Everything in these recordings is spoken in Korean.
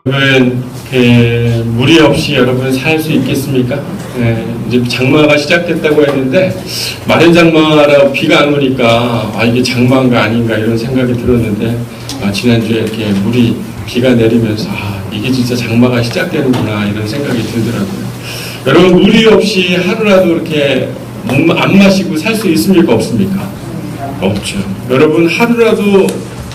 여러분, 무리 없이 여러분 살 수 있겠습니까? 이제 장마가 시작됐다고 했는데 마른 장마라 비가 안 오니까 이게 장마인가 아닌가 이런 생각이 들었는데 지난주에 이렇게 비가 내리면서 이게 진짜 장마가 시작되는구나 이런 생각이 들더라고요. 여러분, 무리 없이 하루라도 이렇게 안 마시고 살 수 있습니까? 없습니까? 없죠. 여러분, 하루라도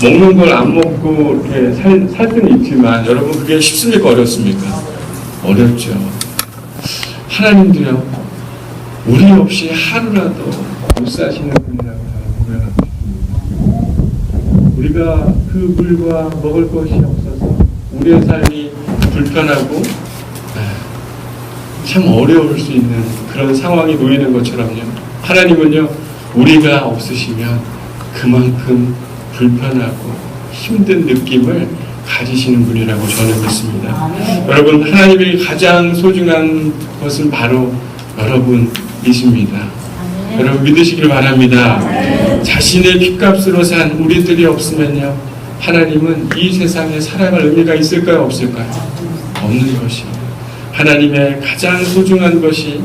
먹는 걸 안 먹고 이렇게 살 수는 있지만 여러분, 그게 쉽습니까? 어렵습니까? 어렵죠. 하나님도요, 무리 없이 하루라도 못 사시는 분이라고 저는 고백하고 싶습니다. 우리가 그 물과 먹을 것이 없어서 우리의 삶이 불편하고 참 어려울 수 있는 그런 상황이 놓이는 것처럼요, 하나님은요, 우리가 없으시면 그만큼 불편하고 힘든 느낌을 가지시는 분이라고 저는 믿습니다. 여러분, 하나님의 가장 소중한 것은 바로 여러분이십니다. 여러분, 믿으시길 바랍니다. 자신의 핏값으로 산 우리들이 없으면요, 하나님은 이 세상에 살아갈 의미가 있을까요? 없을까요? 없는 것입니다. 하나님의 가장 소중한 것이,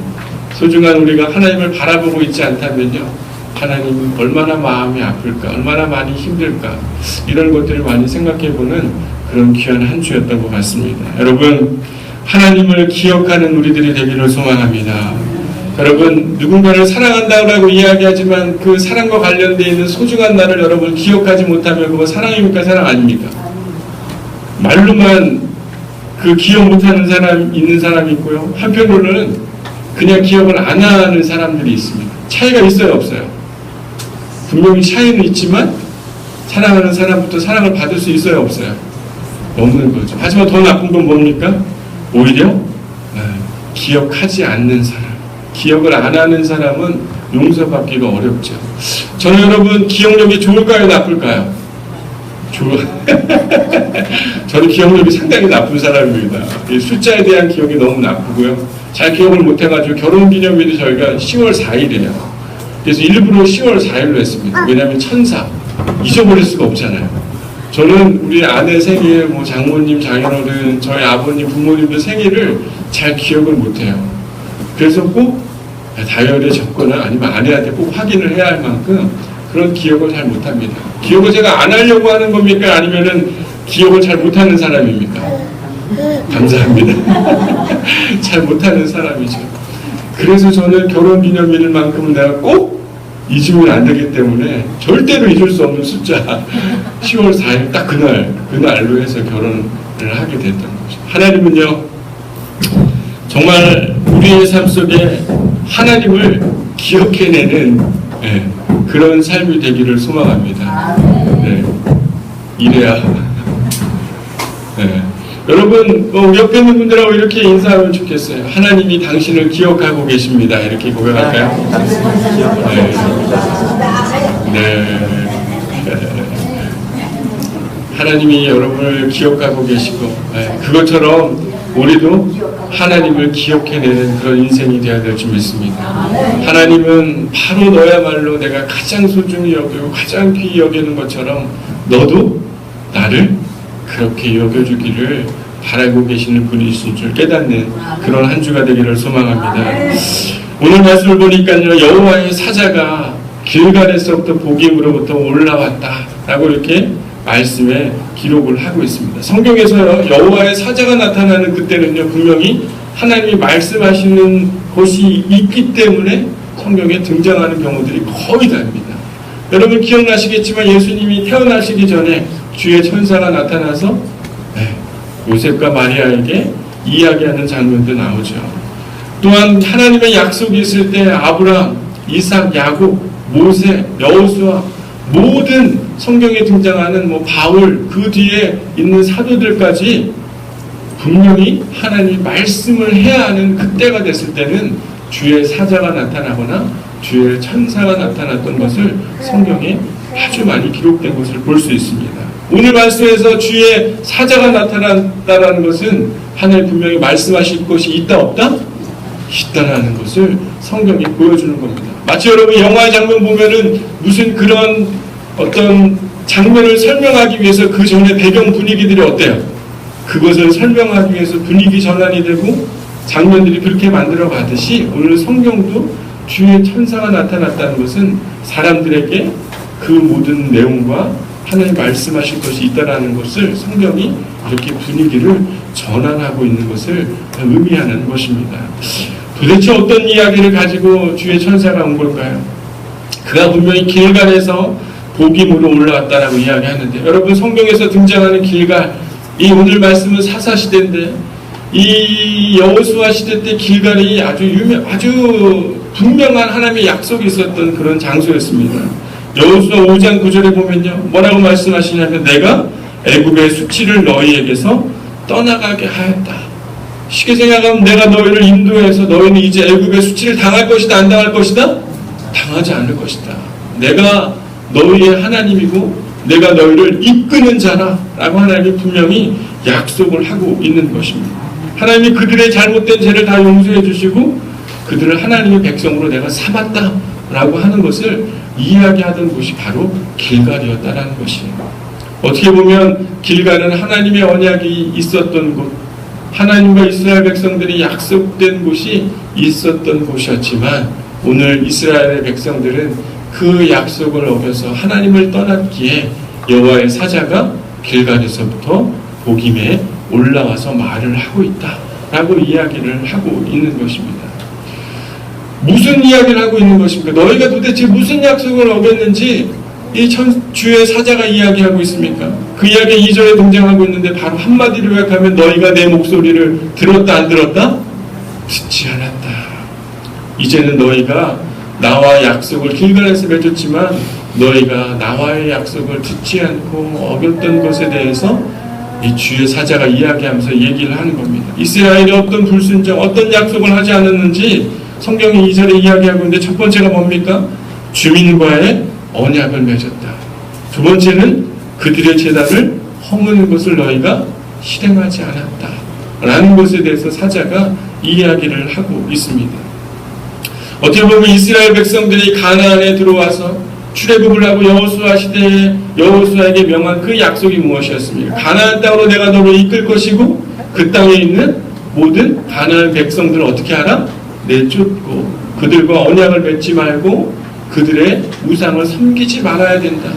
소중한 우리가 하나님을 바라보고 있지 않다면요, 하나님은 얼마나 마음이 아플까, 얼마나 많이 힘들까, 이런 것들을 많이 생각해보는 그런 귀한 한 주였던 것 같습니다. 여러분, 하나님을 기억하는 우리들이 되기를 소망합니다. 여러분, 누군가를 사랑한다고 이야기하지만 그 사랑과 관련되어 있는 소중한 날을 여러분 기억하지 못하면 그거 사랑입니까? 사랑 아닙니까? 말로만 그 기억 못하는 사람, 있는 사람이 있고요, 한편으로는 그냥 기억을 안 하는 사람들이 있습니다. 차이가 있어요? 없어요? 분명히 차이는 있지만 사랑하는 사람부터 사랑을 받을 수 있어요? 없어요? 없는 거죠. 하지만 더 나쁜 건 뭡니까? 오히려 기억하지 않는 사람, 기억을 안 하는 사람은 용서받기가 어렵죠. 저는 여러분, 기억력이 좋을까요? 나쁠까요? 저는 기억력이 상당히 나쁜 사람입니다. 숫자에 대한 기억이 너무 나쁘고요, 잘 기억을 못해가지고 결혼기념일이 저희가 10월 4일이에요. 그래서 일부러 10월 4일로 했습니다. 왜냐하면 천사, 잊어버릴 수가 없잖아요. 저는 우리 아내 생일, 장모님, 장인어른, 저희 아버님, 부모님들 생일을 잘 기억을 못해요. 그래서 꼭 다이어리에 적거나 아니면 아내한테 꼭 확인을 해야 할 만큼 그런 기억을 잘 못합니다. 기억을 제가 안 하려고 하는 겁니까? 아니면은 기억을 잘 못하는 사람입니까? 감사합니다. 잘 못하는 사람이죠. 그래서 저는 결혼기념일만큼은 내가 꼭 잊으면 안 되기 때문에 절대로 잊을 수 없는 숫자 10월 4일 딱 그날로 해서 결혼을 하게 됐던 거죠. 하나님은요, 정말 우리의 삶 속에 하나님을 기억해내는 그런 삶이 되기를 소망합니다. 이래야 여러분, 옆에 있는 분들하고 이렇게 인사하면 좋겠어요. 하나님이 당신을 기억하고 계십니다. 이렇게 고백할까요? 하나님이 여러분을 기억하고 계시고, 그것처럼 우리도 하나님을 기억해내는 그런 인생이 되어야 될 줄 믿습니다. 하나님은 바로 너야말로 내가 가장 소중히 여기고 가장 귀히 여기는 것처럼 너도 나를 그렇게 여겨주기를 바라고 계시는 분이신 줄 깨닫는 그런 한 주가 되기를 소망합니다. 오늘 말씀을 보니까요, 여호와의 사자가 길갈에서부터 보김으로부터 올라왔다 라고 이렇게 말씀에 기록을 하고 있습니다. 성경에서요, 여호와의 사자가 나타나는 그때는요, 분명히 하나님이 말씀하시는 것이 있기 때문에 성경에 등장하는 경우들이 거의 다입니다. 여러분 기억나시겠지만 예수님이 태어나시기 전에 주의 천사가 나타나서 요셉과 마리아에게 이야기하는 장면도 나오죠. 또한 하나님의 약속이 있을 때 아브라함, 이삭, 야곱, 모세, 여호수아, 모든 성경에 등장하는 바울, 그 뒤에 있는 사도들까지 분명히 하나님이 말씀을 해야 하는 그때가 됐을 때는 주의 사자가 나타나거나 주의 천사가 나타났던 것을 성경에 아주 많이 기록된 것을 볼 수 있습니다. 오늘 말씀에서 주의 사자가 나타났다는 것은 하나님 분명히 말씀하실 것이 있다 없다? 있다라는 것을 성경이 보여주는 겁니다. 마치 여러분 영화의 장면 보면은 무슨 그런 어떤 장면을 설명하기 위해서 그 전에 배경 분위기들이 어때요? 그것을 설명하기 위해서 분위기 전환이 되고 장면들이 그렇게 만들어 가듯이 오늘 성경도 주의 천사가 나타났다는 것은 사람들에게 그 모든 내용과 하나님 말씀하실 것이 있다라는 것을 성경이 이렇게 분위기를 전환하고 있는 것을 의미하는 것입니다. 도대체 어떤 이야기를 가지고 주의 천사가 온 걸까요? 그가 분명히 길갈에서 복임으로 올라왔다라고 이야기하는데, 여러분 성경에서 등장하는 길갈, 이 오늘 말씀은 사사시대인데 이 여호수아 시대 때 길갈이 아주 분명한 하나님의 약속이 있었던 그런 장소였습니다. 여호수아 5장 9절에 보면요, 뭐라고 말씀하시냐면 내가 애굽의 수치를 너희에게서 떠나가게 하였다. 쉽게 생각하면 내가 너희를 인도해서 너희는 이제 애굽의 수치를 당할 것이다, 안 당할 것이다? 당하지 않을 것이다. 내가 너희의 하나님이고 내가 너희를 이끄는 자라 라고 하나님이 분명히 약속을 하고 있는 것입니다. 하나님이 그들의 잘못된 죄를 다 용서해 주시고 그들을 하나님의 백성으로 내가 삼았다 라고 하는 것을 이야기하던 곳이 바로 길갈이었다라는 것이에요. 어떻게 보면 길갈은 하나님의 언약이 있었던 곳, 하나님과 이스라엘 백성들이 약속된 곳이 있었던 곳이었지만 오늘 이스라엘의 백성들은 그 약속을 어겨서 하나님을 떠났기에 여호와의 사자가 길갈에서부터 복임에 올라와서 말을 하고 있다라고 이야기를 하고 있는 것입니다. 무슨 이야기를 하고 있는 것입니까? 너희가 도대체 무슨 약속을 어겼는지 이 주의 사자가 이야기하고 있습니까? 그 이야기 2절에 등장하고 있는데 바로 한마디로 요약하면 너희가 내 목소리를 들었다 안 들었다? 듣지 않았다. 이제는 너희가 나와 약속을 길갈에서 맺었지만 너희가 나와의 약속을 듣지 않고 어겼던 것에 대해서 이 주의 사자가 이야기하면서 얘기를 하는 겁니다. 이스라엘이 어떤 불순종, 어떤 약속을 하지 않았는지 성경이 2절에 이야기하고 있는데 첫 번째가 뭡니까? 주민과의 언약을 맺었다. 두 번째는 그들의 제단을 허무는 것을 너희가 실행하지 않았다 라는 것에 대해서 사자가 이야기를 하고 있습니다. 어떻게 보면 이스라엘 백성들이 가나안에 들어와서 출애굽을 하고 여호수아 시대에 여호수아에게 명한 그 약속이 무엇이었습니까? 가나안 땅으로 내가 너를 이끌 것이고 그 땅에 있는 모든 가나안 백성들을 어떻게 하라? 내쫓고 그들과 언약을 맺지 말고 그들의 우상을 섬기지 말아야 된다.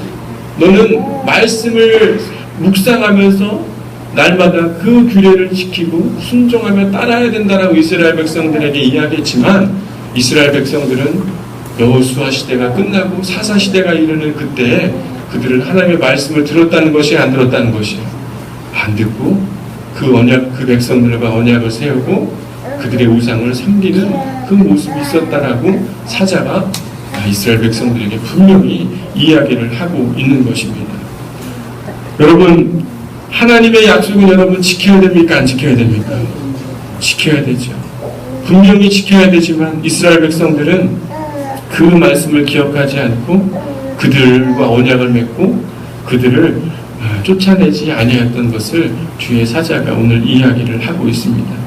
너는 말씀을 묵상하면서 날마다 그 규례를 지키고 순종하며 따라야 된다라고 이스라엘 백성들에게 이야기했지만 이스라엘 백성들은 여호수아 시대가 끝나고 사사 시대가 이르는 그때 그들은 하나님의 말씀을 들었다는 것이 안 들었다는 것이에요. 안 듣고 그 백성들과 언약을 세우고 그들의 우상을 섬기는 그 모습이 있었다라고 사자가 이스라엘 백성들에게 분명히 이야기를 하고 있는 것입니다. 여러분, 하나님의 약속은 여러분 지켜야 됩니까? 안 지켜야 됩니까? 지켜야 되죠. 분명히 지켜야 되지만 이스라엘 백성들은 그 말씀을 기억하지 않고 그들과 언약을 맺고 그들을 쫓아내지 아니했던 것을 주의 사자가 오늘 이야기를 하고 있습니다.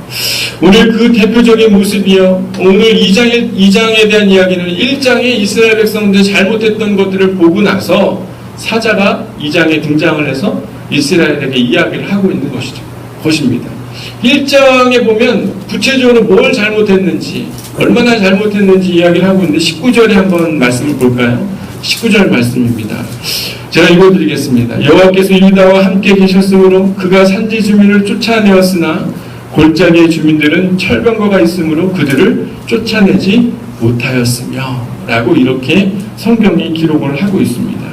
오늘 그 대표적인 모습이요. 오늘 2장에 대한 이야기는 1장에 이스라엘 백성들이 잘못했던 것들을 보고 나서 사자가 2장에 등장을 해서 이스라엘에게 이야기를 하고 있는 것입니다. 1장에 보면 구체적으로 뭘 잘못했는지 얼마나 잘못했는지 이야기를 하고 있는데 19절에 한번 말씀을 볼까요? 19절 말씀입니다. 제가 읽어드리겠습니다. 여호와께서 유다와 함께 계셨으므로 그가 산지 주민을 쫓아내었으나 골짜기의 주민들은 철병거가 있으므로 그들을 쫓아내지 못하였으며 라고 이렇게 성경이 기록을 하고 있습니다.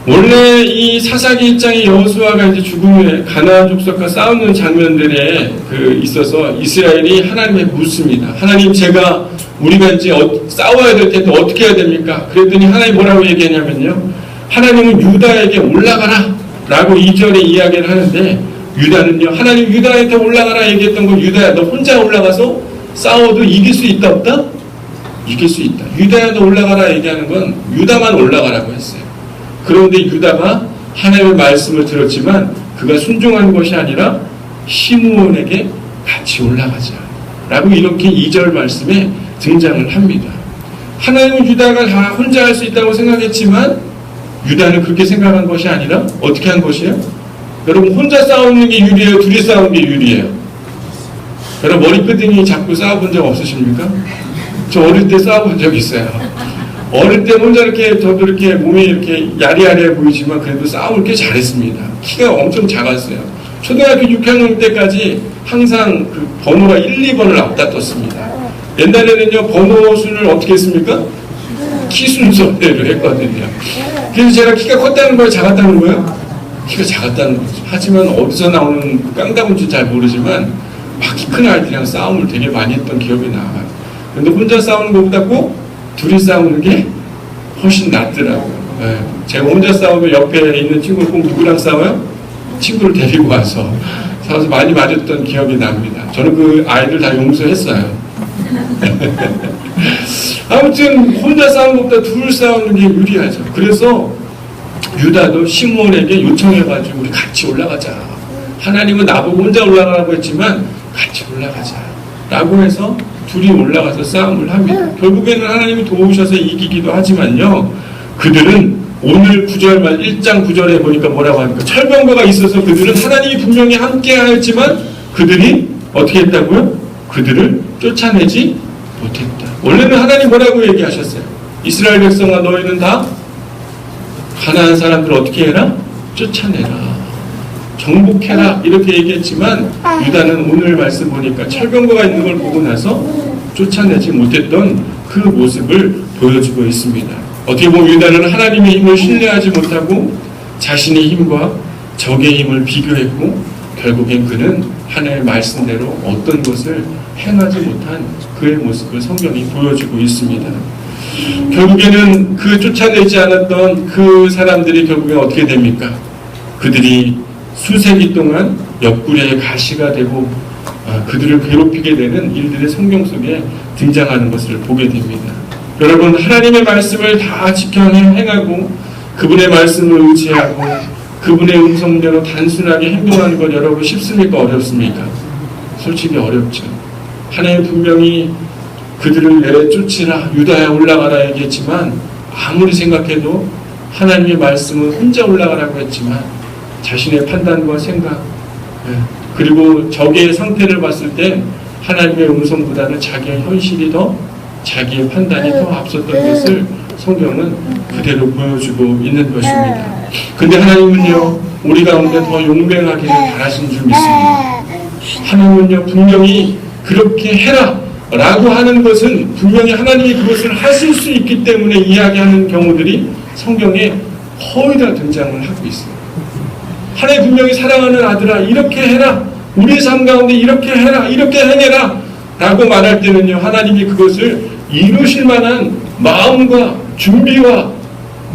원래 이 사사기 1장의 여호수아가 이제 죽은 후에 가나안 족속과 싸우는 장면들에 있어서 이스라엘이 하나님에 묻습니다. 하나님, 우리가 이제 싸워야 될 텐데 어떻게 해야 됩니까? 그랬더니 하나님 뭐라고 얘기하냐면요. 하나님은 유다에게 올라가라 라고 2절에 이야기를 하는데 유다는요. 하나님 유다한테 올라가라 얘기했던 거 유다야 너 혼자 올라가서 싸워도 이길 수 있다 없다? 이길 수 있다. 유다야 너 올라가라 얘기하는 건 유다만 올라가라고 했어요. 그런데 유다가 하나님의 말씀을 들었지만 그가 순종하는 것이 아니라 시므온에게 같이 올라가자 라고 이렇게 2절 말씀에 등장을 합니다. 하나님은 유다가 다 혼자 할 수 있다고 생각했지만 유다는 그렇게 생각한 것이 아니라 어떻게 한 것이에요? 여러분 혼자 싸우는 게 유리해요? 둘이 싸우는 게 유리해요? 여러분 머리끄댕이 잡고 싸워본 적 없으십니까? 저 어릴 때 싸워본 적 있어요. 어릴 때 혼자 이렇게 저도 이렇게 몸이 이렇게 야리야리해 보이지만 그래도 싸움을 꽤 잘했습니다. 키가 엄청 작았어요. 초등학교 6학년 때까지 항상 그 번호가 1, 2번을 앞다퉜습니다. 옛날에는요 번호 순을 어떻게 했습니까? 키 순서대로 했거든요. 그래서 제가 키가 컸다는 거예요? 작았다는 거예요? 키가 작았다는 거죠. 하지만 어디서 나오는 깡다군지 잘 모르지만 막 키 큰 아이들이랑 싸움을 되게 많이 했던 기억이 나요. 근데 혼자 싸우는 것보다 꼭 둘이 싸우는 게 훨씬 낫더라고요. 네. 제가 혼자 싸우면 옆에 있는 친구는 꼭 누구랑 싸워요? 친구를 데리고 와서 싸워서 많이 맞았던 기억이 납니다. 저는 그 아이들 다 용서했어요. 아무튼 혼자 싸우는 것보다 둘 싸우는 게 유리하죠. 그래서 유다도 시므온에게 요청해가지고 우리 같이 올라가자. 하나님은 나보고 혼자 올라가라고 했지만 같이 올라가자 라고 해서 둘이 올라가서 싸움을 합니다. 결국에는 하나님이 도우셔서 이기기도 하지만요, 그들은 오늘 9절 1장 9절에 보니까 뭐라고 합니까? 철병거가 있어서 그들은 하나님이 분명히 함께 하였지만 그들이 어떻게 했다고요? 그들을 쫓아내지 못했다. 원래는 하나님 뭐라고 얘기하셨어요? 이스라엘 백성아 너희는 다 가나안 사람들 어떻게 해라? 쫓아내라. 정복해라. 이렇게 얘기했지만 유다는 오늘 말씀 보니까 철병거가 있는 걸 보고 나서 쫓아내지 못했던 그 모습을 보여주고 있습니다. 어떻게 보면 유다는 하나님의 힘을 신뢰하지 못하고 자신의 힘과 적의 힘을 비교했고 결국엔 그는 하나님의 말씀대로 어떤 것을 행하지 못한 그의 모습을 성경이 보여주고 있습니다. 결국에는 그 쫓아내지 않았던 그 사람들이 결국엔 어떻게 됩니까? 그들이 수세기 동안 옆구리에 가시가 되고 그들을 괴롭히게 되는 일들의 성경 속에 등장하는 것을 보게 됩니다. 여러분 하나님의 말씀을 다 지켜 행하고 그분의 말씀을 의지하고 그분의 음성대로 단순하게 행동하는 것 여러분 쉽습니까? 어렵습니까? 솔직히 어렵죠. 하나님 분명히 그들을 내쫓으라 유다야 올라가라 얘기했지만 아무리 생각해도 하나님의 말씀은 혼자 올라가라고 했지만 자신의 판단과 생각 그리고 적의 상태를 봤을 때 하나님의 음성보다는 자기의 현실이 더 자기의 판단이 더 앞섰던 것을 성경은 그대로 보여주고 있는 것입니다. 근데 하나님은요 우리 가운데 더 용맹하기를 바라신 줄 믿습니다. 하나님은요 분명히 그렇게 해라 라고 하는 것은 분명히 하나님이 그것을 하실 수 있기 때문에 이야기하는 경우들이 성경에 거의 다 등장을 하고 있어요. 하나님 분명히 사랑하는 아들아 이렇게 해라 우리의 삶 가운데 이렇게 해라 이렇게 행해라 라고 말할 때는요 하나님이 그것을 이루실 만한 마음과 준비와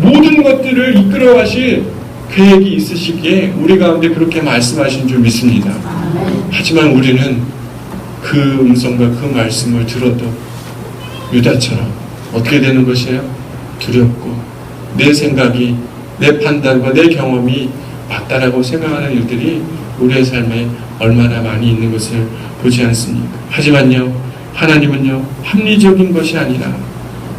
모든 것들을 이끌어 가실 계획이 있으시기에 우리 가운데 그렇게 말씀하신 줄 믿습니다. 하지만 우리는 그 음성과 그 말씀을 들어도 유다처럼 어떻게 되는 것이에요? 두렵고 내 생각이 내 판단과 내 경험이 맞다라고 생각하는 일들이 우리의 삶에 얼마나 많이 있는 것을 보지 않습니까? 하지만요 하나님은요 합리적인 것이 아니라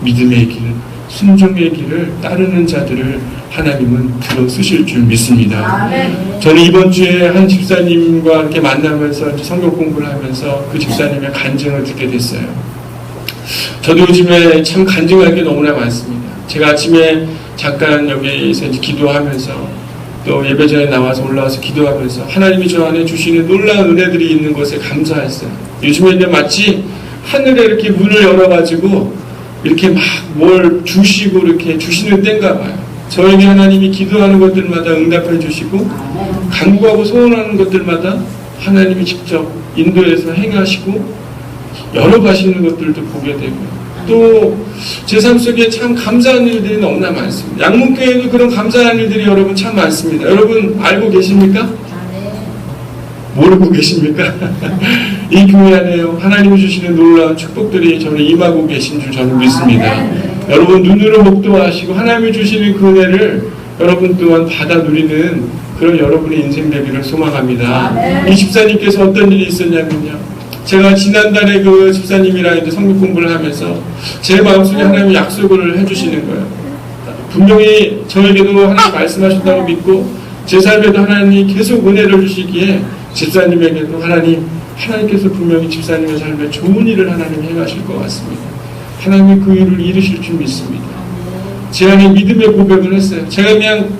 믿음의 길, 순종의 길을 따르는 자들을 하나님은 들어 쓰실 줄 믿습니다. 저는 이번 주에 한 집사님과 이렇게 만나면서 성경 공부를 하면서 그 집사님의 간증을 듣게 됐어요. 저도 요즘에 참 간증할 게 너무나 많습니다. 제가 아침에 잠깐 여기서 이제 기도하면서 또 예배 전에 나와서 올라와서 기도하면서 하나님이 저 안에 주시는 놀라운 은혜들이 있는 것에 감사했어요. 요즘에는 마치 하늘에 이렇게 문을 열어가지고 이렇게 막 뭘 주시고 이렇게 주시는 때인가 봐요. 저에게 하나님이 기도하는 것들마다 응답해 주시고 간구하고 소원하는 것들마다 하나님이 직접 인도해서 행하시고 열어가시는 것들도 보게 되고요. 또 제 삶 속에 참 감사한 일들이 너무나 많습니다. 양문교회에도 그런 감사한 일들이 여러분 참 많습니다. 여러분 알고 계십니까? 모르고 계십니까? 이 교회 안에요 하나님이 주시는 놀라운 축복들이 저는 임하고 계신 줄 저는 믿습니다. 여러분 눈으로 목도하시고 하나님이 주시는 그 은혜를 여러분 또한 받아 누리는 그런 여러분의 인생 되기를 소망합니다. 이 집사님께서 어떤 일이 있었냐면요 제가 지난달에 그 집사님이랑 이제 성경 공부를 하면서 제 마음속에 하나님이 약속을 해주시는 거예요. 분명히 저에게도 하나님 말씀하신다고 믿고 제 삶에도 하나님이 계속 은혜를 주시기에 집사님에게도 하나님께서 분명히 집사님의 삶에 좋은 일을 하나님 행하실 것 같습니다. 하나님이 그 일을 이루실 줄 믿습니다. 제 안에 믿음의 고백을 했어요. 제가 그냥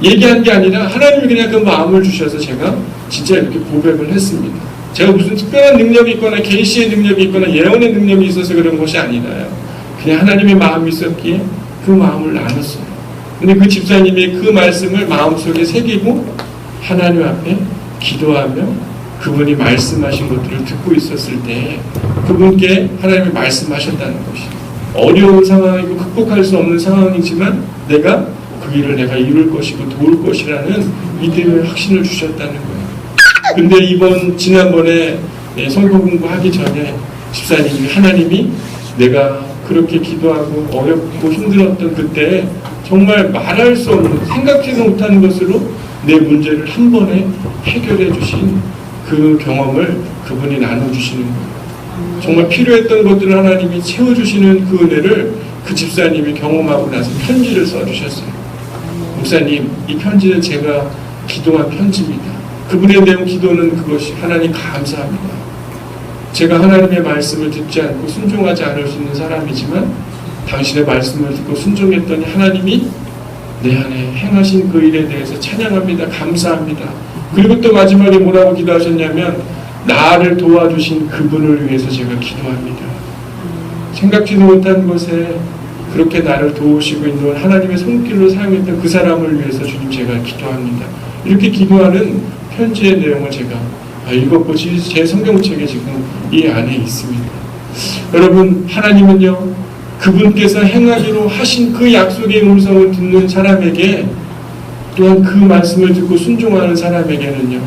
얘기한 게 아니라 하나님이 그냥 그 마음을 주셔서 제가 진짜 이렇게 고백을 했습니다. 제가 무슨 특별한 능력이 있거나 계시의 능력이 있거나 예언의 능력이 있어서 그런 것이 아니라요. 그냥 하나님의 마음이 있었기에 그 마음을 나눴어요. 근데 그 집사님이 그 말씀을 마음속에 새기고 하나님 앞에 기도하며 그분이 말씀하신 것들을 듣고 있었을 때 그분께 하나님이 말씀하셨다는 것이 어려운 상황이고 극복할 수 없는 상황이지만 내가 그 일을 내가 이룰 것이고 도울 것이라는 믿음의 확신을 주셨다는 거예요. 근데 지난번에 성경 공부하기 전에 집사님이 하나님이 내가 그렇게 기도하고 어렵고 힘들었던 그때 정말 말할 수 없는 생각지도 못하는 것으로 내 문제를 한 번에 해결해 주신 그 경험을 그분이 나눠주시는 거예요. 정말 필요했던 것들을 하나님이 채워주시는 그 은혜를 그 집사님이 경험하고 나서 편지를 써주셨어요. 목사님, 이 편지는 제가 기도한 편지입니다. 그분의 내용 기도는 그것이 하나님 감사합니다. 제가 하나님의 말씀을 듣지 않고 순종하지 않을 수 있는 사람이지만 당신의 말씀을 듣고 순종했더니 하나님이 내 안에 행하신 그 일에 대해서 찬양합니다. 감사합니다. 그리고 또 마지막에 뭐라고 기도하셨냐면 나를 도와주신 그분을 위해서 제가 기도합니다. 생각지도 못한 곳에 그렇게 나를 도우시고 있는 하나님의 손길로 사용했던 그 사람을 위해서 주님 제가 기도합니다. 이렇게 기도하는 편지의 내용을 제가 읽었고 제 성경책에 지금 이 안에 있습니다. 여러분, 하나님은요 그분께서 행하기로 하신 그 약속의 음성을 듣는 사람에게 또한 그 말씀을 듣고 순종하는 사람에게는요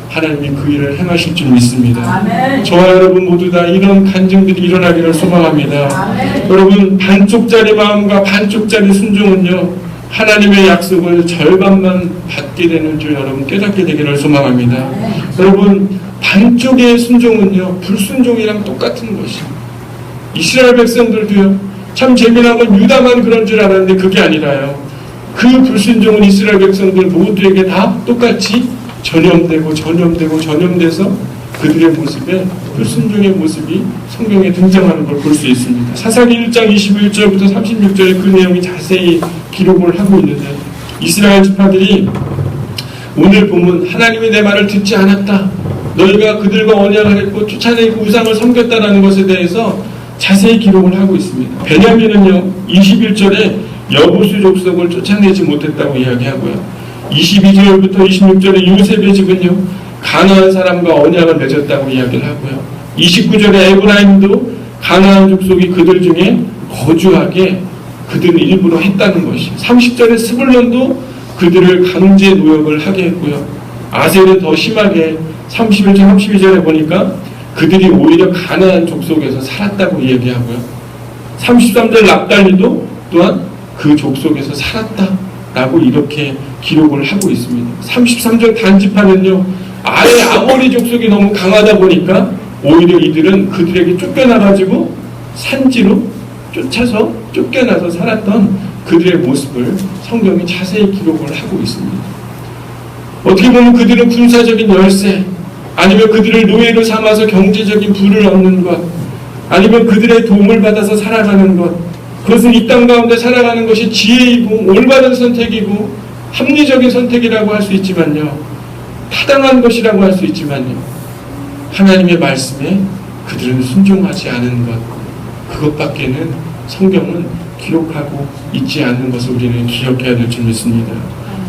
하나님이 그 일을 행하실 줄 믿습니다. 아멘. 저와 여러분 모두 다 이런 간증들이 일어나기를 소망합니다. 아멘. 여러분, 반쪽짜리 마음과 반쪽짜리 순종은요 하나님의 약속을 절반만 받게 되는 줄 여러분 깨닫게 되기를 소망합니다. 아멘. 여러분, 반쪽의 순종은요 불순종이랑 똑같은 것입니다. 이스라엘 백성들도요 참 재미난 건 유다만 그런 줄 알았는데 그게 아니라요. 그 불순종은 이스라엘 백성들 모두에게 다 똑같이 전염돼서 그들의 모습에 불순종의 모습이 성경에 등장하는 걸 볼 수 있습니다. 사사기 1장 21절부터 36절에 그 내용이 자세히 기록을 하고 있는데 이스라엘 지파들이 오늘 보면 하나님이 내 말을 듣지 않았다. 너희가 그들과 언약을 했고 쫓아내고 우상을 섬겼다라는 것에 대해서 자세히 기록을 하고 있습니다. 베냐민은요 21절에 여보수 족속을 쫓아내지 못했다고 이야기하고요. 22절부터 26절에 요셉의 집은요 가나안 사람과 언약을 맺었다고 이야기를 하고요. 29절에 에브라임도 가나안 족속이 그들 중에 거주하게 그들은 일부러 했다는 것이. 30절에 스불론도 그들을 강제 노역을 하게 했고요. 아셀은 더 심하게 31절 32절에 보니까 그들이 오히려 가나안 족속에서 살았다고 이야기하고요. 33절 납달리도 또한 그 족속에서 살았다라고 이렇게 기록을 하고 있습니다. 33절 단지파는요 아예 아모리 족속이 너무 강하다 보니까 오히려 이들은 그들에게 쫓겨나가지고 산지로 쫓겨나서 살았던 그들의 모습을 성경이 자세히 기록을 하고 있습니다. 어떻게 보면 그들은 군사적인 열세, 아니면 그들을 노예로 삼아서 경제적인 부를 얻는 것, 아니면 그들의 도움을 받아서 살아가는 것, 그것은 이 땅 가운데 살아가는 것이 지혜이고 올바른 선택이고 합리적인 선택이라고 할 수 있지만요, 타당한 것이라고 할 수 있지만요, 하나님의 말씀에 그들은 순종하지 않은 것, 그것밖에는 성경은 기록하고 있지 않는 것을 우리는 기억해야 될 줄 믿습니다.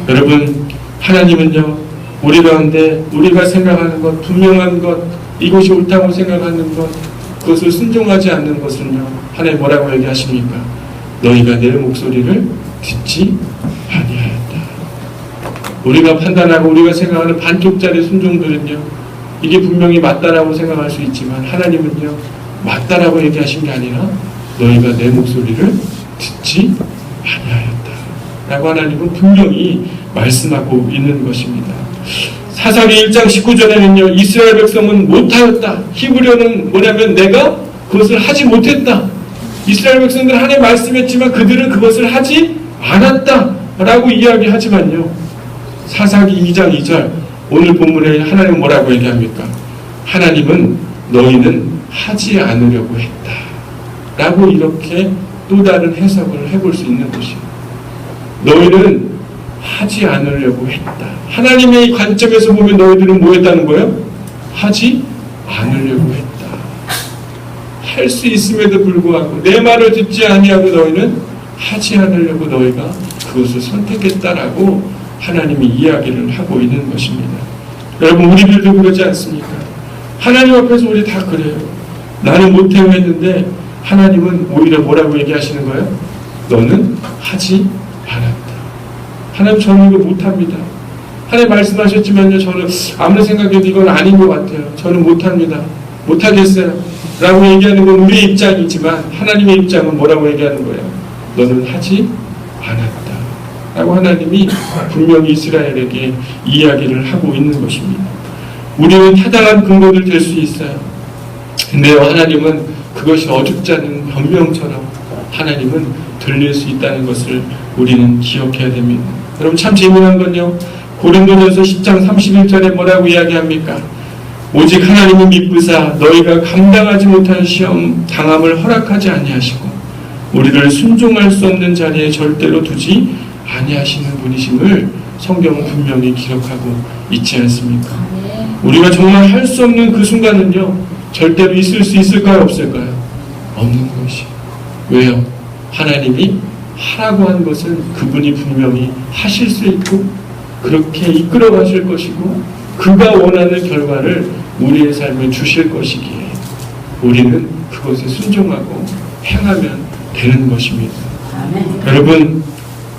여러분, 하나님은요 우리 가운데 우리가 생각하는 것, 분명한 것, 이것이 옳다고 생각하는 것, 그것을 순종하지 않는 것은요 하나님 뭐라고 얘기하십니까? 너희가 내 목소리를 듣지 아니하였다. 우리가 판단하고 우리가 생각하는 반쪽짜리 순종들은요 이게 분명히 맞다라고 생각할 수 있지만 하나님은요 맞다라고 얘기하신 게 아니라 너희가 내 목소리를 듣지 아니하였다 라고 하나님은 분명히 말씀하고 있는 것입니다. 사사기 1장 19절에는요 이스라엘 백성은 못하였다. 히브리어는 뭐냐면 내가 그것을 하지 못했다. 이스라엘 백성들은 하나님 말씀했지만 그들은 그것을 하지 않았다 라고 이야기하지만요 사사기 2장 2절 오늘 본문에 하나님은 뭐라고 얘기합니까? 하나님은 너희는 하지 않으려고 했다 라고 이렇게 또 다른 해석을 해볼 수 있는 것이에요. 너희는 하지 않으려고 했다. 하나님의 관점에서 보면 너희들은 뭐 했다는 거예요? 하지 않으려고 했다. 할 수 있음에도 불구하고 내 말을 듣지 아니하고 너희는 하지 않으려고 너희가 그것을 선택했다라고 하나님이 이야기를 하고 있는 것입니다. 여러분, 우리들도 그러지 않습니까? 하나님 앞에서 우리 다 그래요. 나는 못해요 했는데 하나님은 오히려 뭐라고 얘기하시는 거예요? 너는 하지 않았다. 하나님, 저는 이거 못합니다. 하나님 말씀하셨지만요, 저는 아무리 생각해도 이건 아닌 것 같아요. 저는 못합니다. 못하겠어요 라고 얘기하는 건 우리의 입장이지만 하나님의 입장은 뭐라고 얘기하는 거예요? 너는 하지 않았다 라고 하나님이 분명히 이스라엘에게 이야기를 하고 있는 것입니다. 우리는 타당한 근거를 댈 수 있어요. 근데요, 하나님은 그것이 어줍지 않은 변명처럼 하나님은 들릴 수 있다는 것을 우리는 기억해야 됩니다. 여러분, 참 재미난 건요, 고린도전서 10장 31절에 뭐라고 이야기합니까? 오직 하나님은 미쁘사 너희가 감당하지 못한 시험 당함을 허락하지 아니하시고 우리를 순종할 수 없는 자리에 절대로 두지 아니하시는 분이심을 성경은 분명히 기록하고 있지 않습니까? 우리가 정말 할 수 없는 그 순간은요, 절대로 있을 수 있을까요? 없을까요? 없는 것이. 왜요? 하나님이 하라고 한 것은 그분이 분명히 하실 수 있고 그렇게 이끌어 가실 것이고 그가 원하는 결과를 우리의 삶에 주실 것이기에 우리는 그것에 순종하고 행하면 되는 것입니다. 여러분,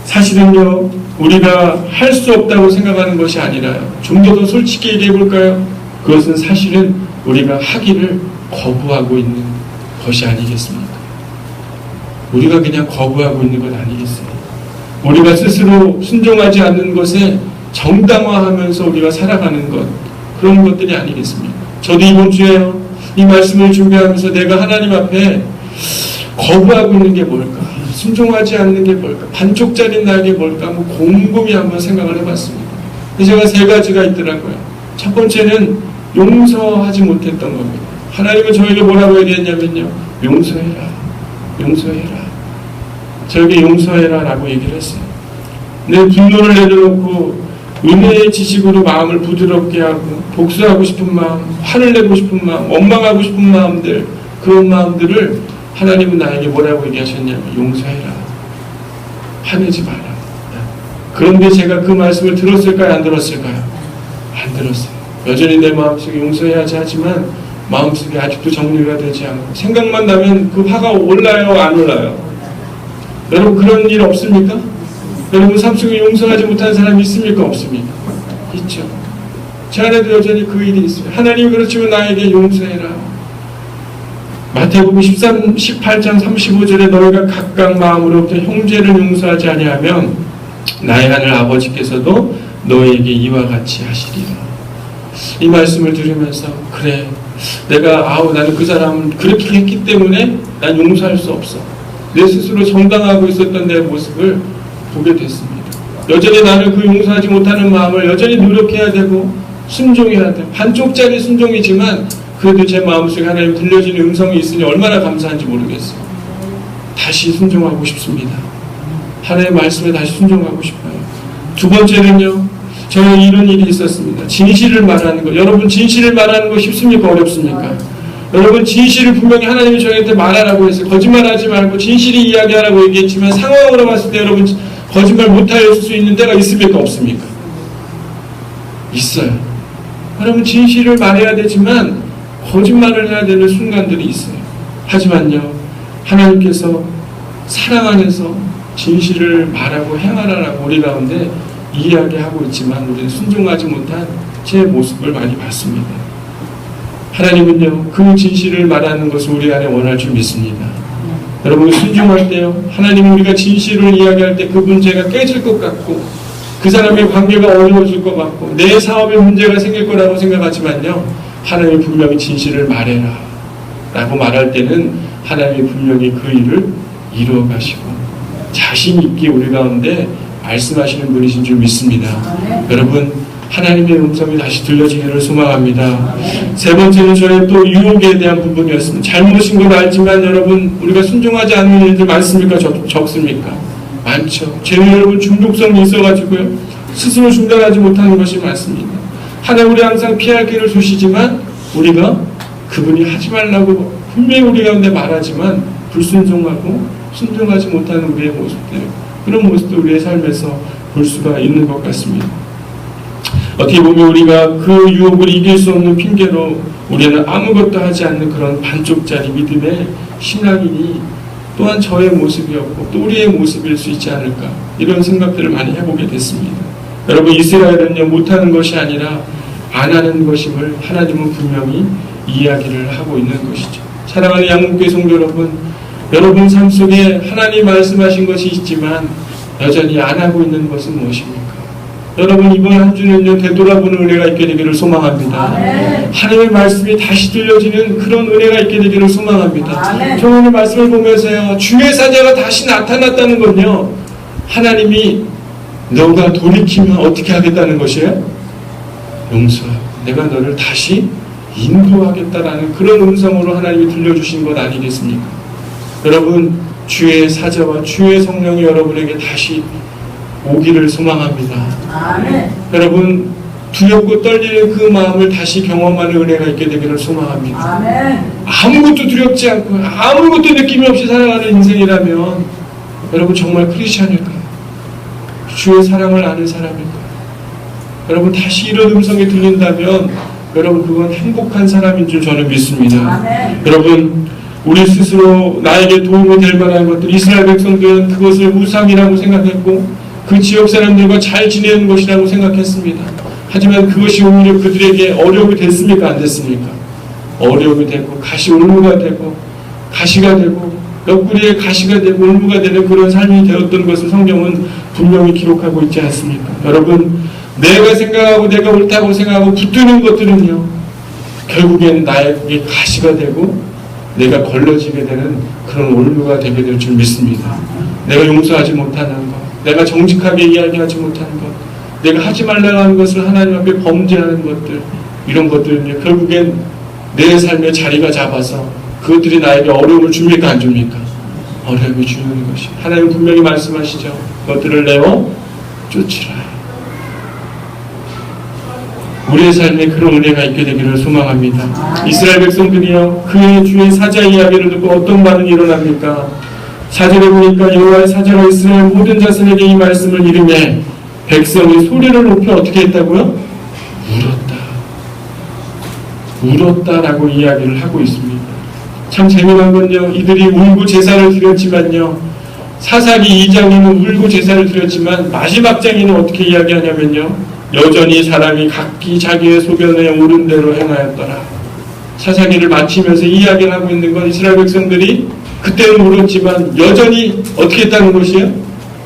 사실은요, 우리가 할 수 없다고 생각하는 것이 아니라요, 좀 더 솔직히 얘기해 볼까요? 그것은 사실은 우리가 하기를 거부하고 있는 것이 아니겠습니까? 우리가 그냥 거부하고 있는 것 아니겠어요? 우리가 스스로 순종하지 않는 것에 정당화하면서 우리가 살아가는 것, 그런 것들이 아니겠습니까? 저도 이번 주에 이 말씀을 준비하면서 내가 하나님 앞에 거부하고 있는 게 뭘까? 순종하지 않는 게 뭘까? 반쪽짜리 나에게 뭘까? 뭐 곰곰이 한번 생각을 해봤습니다. 제가 세 가지가 있더라고요. 첫 번째는 용서하지 못했던 겁니다. 하나님은 저에게 뭐라고 얘기했냐면요, 용서해라, 용서해라, 저에게 용서해라 라고 얘기를 했어요. 내 분노를 내려놓고 은혜의 지식으로 마음을 부드럽게 하고 복수하고 싶은 마음, 화를 내고 싶은 마음, 원망하고 싶은 마음들, 그런 마음들을 하나님은 나에게 뭐라고 얘기하셨냐면 용서해라, 화내지 마라. 그런데 제가 그 말씀을 들었을까요? 안 들었을까요? 안 들었어요. 여전히 내 마음속에 용서해야지 하지만 마음속에 아직도 정리가 되지 않고 생각만 나면 그 화가 올라요, 안 올라요? 여러분, 그런 일 없습니까? 여러분, 삶 속에 용서하지 못한 사람이 있습니까? 없습니까? 있죠. 제 안에도 여전히 그 일이 있어요. 하나님, 그렇지만 나에게 용서해라. 마태복음 18장 35절에 너희가 각각 마음으로부터 형제를 용서하지 아니하면 나의 하늘 아버지께서도 너희에게 이와 같이 하시리라. 이 말씀을 들으면서 그래, 내가 나는 그 사람을 그렇게 했기 때문에 난 용서할 수 없어. 내 스스로 정당하고 있었던 내 모습을 보게 됐습니다. 여전히 나는 그 용서하지 못하는 마음을 여전히 노력해야 되고 순종해야 돼. 반쪽짜리 순종이지만 그래도 제 마음속에 하나님 들려지는 음성이 있으니 얼마나 감사한지 모르겠어요. 다시 순종하고 싶습니다. 하나님의 말씀에 다시 순종하고 싶어요. 두 번째는요, 저는 이런 일이 있었습니다. 진실을 말하는 것. 여러분, 진실을 말하는 거 쉽습니까? 어렵습니까? 여러분, 진실을 분명히 하나님이 저희한테 말하라고 했어요. 거짓말하지 말고 진실이 이야기하라고 얘기했지만 상황으로 봤을 때 여러분, 거짓말 못할 수 있는 때가 있습니까? 없습니까? 있어요. 여러분, 진실을 말해야 되지만 거짓말을 해야 되는 순간들이 있어요. 하지만요, 하나님께서 사랑 안에서 진실을 말하고 행하라라고 우리 가운데 이야기하고 있지만 우리는 순종하지 못한 제 모습을 많이 봤습니다. 하나님은요, 그 진실을 말하는 것을 우리 안에 원할 줄 믿습니다. 여러분, 순종할 때요, 하나님은 우리가 진실을 이야기할 때 그 문제가 깨질 것 같고 그 사람의 관계가 어려워질 것 같고 내 사업에 문제가 생길 거라고 생각하지만요, 하나님이 분명히 진실을 말해라 라고 말할 때는 하나님이 분명히 그 일을 이루어 가시고 자신 있게 우리 가운데 말씀하시는 분이신 줄 믿습니다. 여러분, 하나님의 음성이 다시 들려지기를 소망합니다. 세 번째는 저의 또 유혹에 대한 부분이었습니다. 잘못인 걸 알지만 여러분, 우리가 순종하지 않는 일들 많습니까? 적습니까? 많죠. 죄는 여러분 중독성이 있어가지고요, 스스로 중단하지 못하는 것이 많습니다. 하나님 우리 항상 피할 길을 주시지만 우리가 그분이 하지 말라고 분명히 우리 가운데 말하지만 불순종하고 순종하지 못하는 우리의 모습들, 그런 모습도 우리의 삶에서 볼 수가 있는 것 같습니다. 어떻게 보면 우리가 그 유혹을 이길 수 없는 핑계로 우리는 아무것도 하지 않는 그런 반쪽짜리 믿음의 신앙이니 또한 저의 모습이었고 또 우리의 모습일 수 있지 않을까, 이런 생각들을 많이 해보게 됐습니다. 여러분, 이스라엘은요, 못하는 것이 아니라 안 하는 것임을 하나님은 분명히 이야기를 하고 있는 것이죠. 사랑하는 양문교회 성도 여러분, 여러분 삶 속에 하나님 말씀하신 것이 있지만 여전히 안 하고 있는 것은 무엇입니까? 여러분, 이번 한 주는요, 되돌아보는 은혜가 있게 되기를 소망합니다. 하나님의 말씀이 다시 들려지는 그런 은혜가 있게 되기를 소망합니다. 저 오늘 말씀을 보면서요, 주의 사자가 다시 나타났다는 건요, 하나님이 너가 돌이키면 어떻게 하겠다는 것이에요? 용서하고 내가 너를 다시 인도하겠다라는 그런 음성으로 하나님이 들려주신 것 아니겠습니까? 여러분, 주의 사자와 주의 성령이 여러분에게 다시 오기를 소망합니다. 아멘. 여러분, 두렵고 떨리는 그 마음을 다시 경험하는 은혜가 있게 되기를 소망합니다. 아멘. 아무것도 두렵지 않고 아무것도 느낌이 없이 살아가는 인생이라면 여러분 정말 크리스찬일까요? 주의 사랑을 아는 사람일까요? 여러분, 다시 이런 음성이 들린다면 여러분, 그건 행복한 사람인 줄 저는 믿습니다. 아멘. 여러분, 우리 스스로 나에게 도움이 될 만한 것들, 이스라엘 백성들은 그것을 우상이라고 생각했고 그 지역 사람들과 잘 지내는 것이라고 생각했습니다. 하지만 그것이 오히려 그들에게 어려움이 됐습니까? 안 됐습니까? 어려움이 되고 가시 올무가 되고 가시가 되고 옆구리에 가시가 되고 올무가 되는 그런 삶이 되었던 것을 성경은 분명히 기록하고 있지 않습니까? 여러분, 내가 생각하고 내가 옳다고 생각하고 붙드는 것들은요, 결국엔 나에게 가시가 되고 내가 걸러지게 되는 그런 올무가 되게 될 줄 믿습니다. 내가 용서하지 못하는 것, 내가 정직하게 이야기하지 못하는 것, 내가 하지 말라고 하는 것을 하나님 앞에 범죄하는 것들, 이런 것들은요, 결국엔 내 삶의 자리가 잡아서 그것들이 나에게 어려움을 줍니까? 안 줍니까? 어려움을 주는 것이. 하나님 분명히 말씀하시죠. 그것들을 내어 쫓으라. 우리의 삶에 그런 은혜가 있게 되기를 소망합니다. 이스라엘 백성들이요, 그의 주의 사자 이야기를 듣고 어떤 반응이 일어납니까? 4절에 보니까 여호와의 사자가 이스라엘 모든 자손에게 이 말씀을 이르매 백성이 소리를 높여 어떻게 했다고요? 울었다라고 이야기를 하고 있습니다. 참 재미난 건요, 이들이 울고 제사를 드렸지만요, 사사기 2장에는 울고 제사를 드렸지만 마지막 장에는 어떻게 이야기하냐면요, 여전히 사람이 각기 자기의 소견에 옳은 대로 행하였더라. 사사기를 마치면서 이야기를 하고 있는 건 이스라엘 백성들이 그때는 울었지만 여전히 어떻게 했다는 것이에요?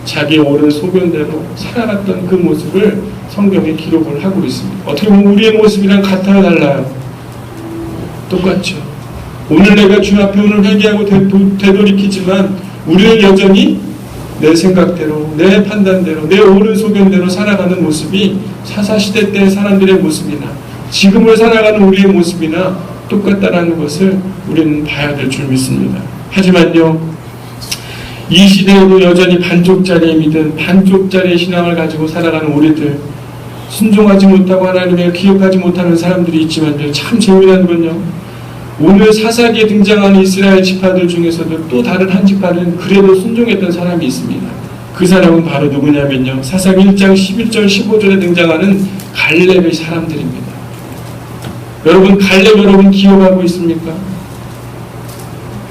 자기 옳은 소견대로 살아갔던 그 모습을 성경에 기록을 하고 있습니다. 어떻게 보면 우리의 모습이랑 같아요, 달라요? 똑같죠. 오늘 내가 주 앞에 오늘 회개하고 되돌이키지만 우리는 여전히 내 생각대로, 내 판단대로, 내 옳은 소견대로 살아가는 모습이 사사시대 때의 사람들의 모습이나 지금을 살아가는 우리의 모습이나 똑같다라는 것을 우리는 봐야 될 줄 믿습니다. 하지만요, 이 시대에도 여전히 반쪽짜리의 믿음, 반쪽짜리의 신앙을 가지고 살아가는 우리들, 순종하지 못하고 하나님을 기억하지 못하는 사람들이 있지만요, 참 재미난 건요, 오늘 사사기에 등장하는 이스라엘 지파들 중에서도 또 다른 한 지파는 그래도 순종했던 사람이 있습니다. 그 사람은 바로 누구냐면요, 사사기 1장 11절 15절에 등장하는 갈렙의 사람들입니다. 여러분, 갈렙 여러분 기억하고 있습니까?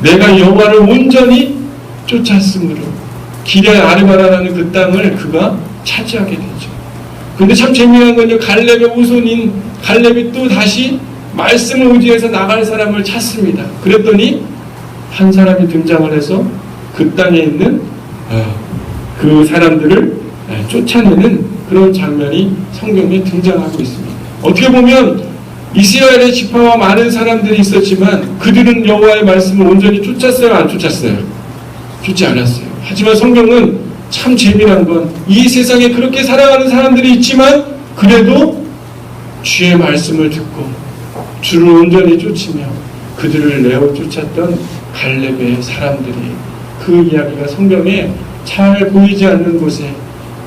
내가 여호와를 온전히 쫓았으므로 기럇 아르바라라는 그 땅을 그가 차지하게 되죠. 근데 참 재미난 건요, 갈렙의 후손인 갈렙이 또 다시 말씀을 의지해서 나갈 사람을 찾습니다. 그랬더니 한 사람이 등장을 해서 그 땅에 있는 그 사람들을 쫓아내는 그런 장면이 성경에 등장하고 있습니다. 어떻게 보면 이스라엘의 지파와 많은 사람들이 있었지만 그들은 여호와의 말씀을 온전히 쫓았어요, 안 쫓았어요? 쫓지 않았어요. 하지만 성경은 참 재미난 건 이 세상에 그렇게 살아가는 사람들이 있지만 그래도 주의 말씀을 듣고 주를 온전히 쫓으며 그들을 내어 쫓았던 갈렙의 사람들이 그 이야기가 성경에 잘 보이지 않는 곳에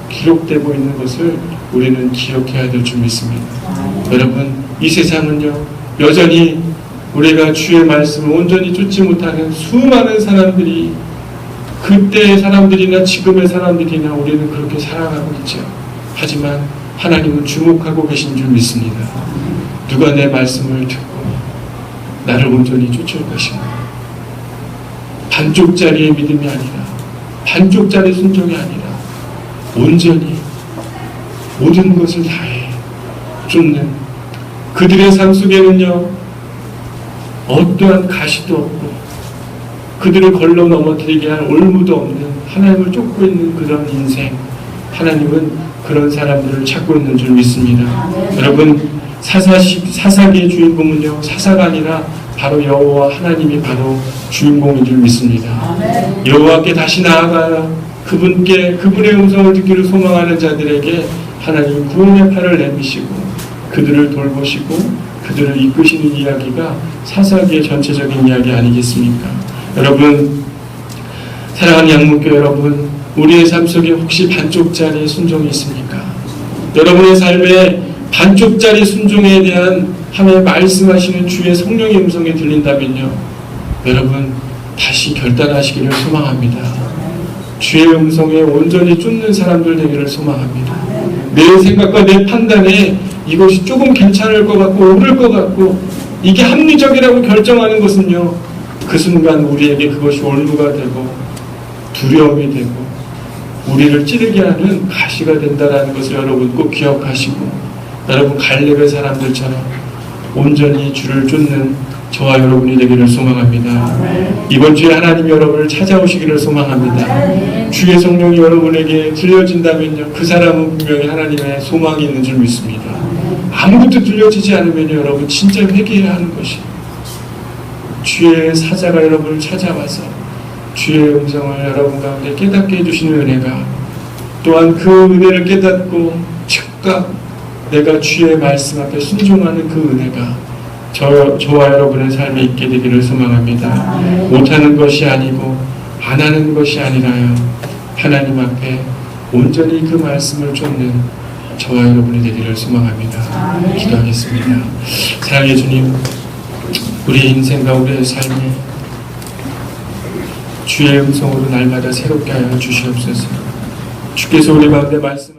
기록되고 있는 것을 우리는 기억해야 될 줄 믿습니다. 여러분, 이 세상은요 여전히 우리가 주의 말씀을 온전히 쫓지 못하는 수많은 사람들이 그때의 사람들이나 지금의 사람들이나 우리는 그렇게 살아가고 있죠. 하지만 하나님은 주목하고 계신 줄 믿습니다. 누가 내 말씀을 듣고 나를 온전히 쫓을 것인가. 반쪽짜리의 믿음이 아니라 반쪽짜리 순종이 아니라 온전히 모든 것을 다해 쫓는 그들의 삶 속에는요 어떠한 가시도 없고 그들을 걸러 넘어뜨리게 할 올무도 없는 하나님을 쫓고 있는 그런 인생, 하나님은 그런 사람들을 찾고 있는 줄 믿습니다. 여러분, 사사기의 주인공은요 사사가 아니라 바로 여호와 하나님이 바로 주인공인 줄 믿습니다. 여호와께 다시 나아가야 그분의 음성을 듣기를 소망하는 자들에게 하나님 구원의 팔을 내미시고 그들을 돌보시고 그들을 이끄시는 이야기가 사사기의 전체적인 이야기 아니겠습니까? 여러분, 사랑하는 양목교 여러분, 우리의 삶 속에 혹시 반쪽짜리 순종이 있습니까? 여러분의 삶에 반쪽짜리 순종에 대한 하나님 말씀하시는 주의 성령의 음성이 들린다면요 여러분 다시 결단하시기를 소망합니다. 주의 음성에 온전히 쫓는 사람들 되기를 소망합니다. 내 생각과 내 판단에 이것이 조금 괜찮을 것 같고 옳을 것 같고 이게 합리적이라고 결정하는 것은요 그 순간 우리에게 그것이 올무가 되고 두려움이 되고 우리를 찌르게 하는 가시가 된다는 것을 여러분 꼭 기억하시고 여러분 갈렙의 사람들처럼 온전히 주를 쫓는 저와 여러분이 되기를 소망합니다. 이번 주에 하나님 여러분을 찾아오시기를 소망합니다. 주의 성령이 여러분에게 들려진다면요 그 사람은 분명히 하나님의 소망이 있는 줄 믿습니다. 아무것도 들려지지 않으면 여러분 진짜 회개해야 하는 것이 주의 사자가 여러분을 찾아와서 주의 음성을 여러분 가운데 깨닫게 해주시는 은혜가 또한 그 은혜를 깨닫고 즉각 내가 주의 말씀 앞에 순종하는 그 은혜가 저와 여러분의 삶에 있게 되기를 소망합니다. 못하는 것이 아니고 안 하는 것이 아니라요 하나님 앞에 온전히 그 말씀을 쫓는 저와 여러분이 되기를 소망합니다. 기도하겠습니다. 사랑의 주님, 우리의 인생과 우리의 삶에 주의 음성으로 날마다 새롭게 하여 주시옵소서. 주께서 우리 가운데 말씀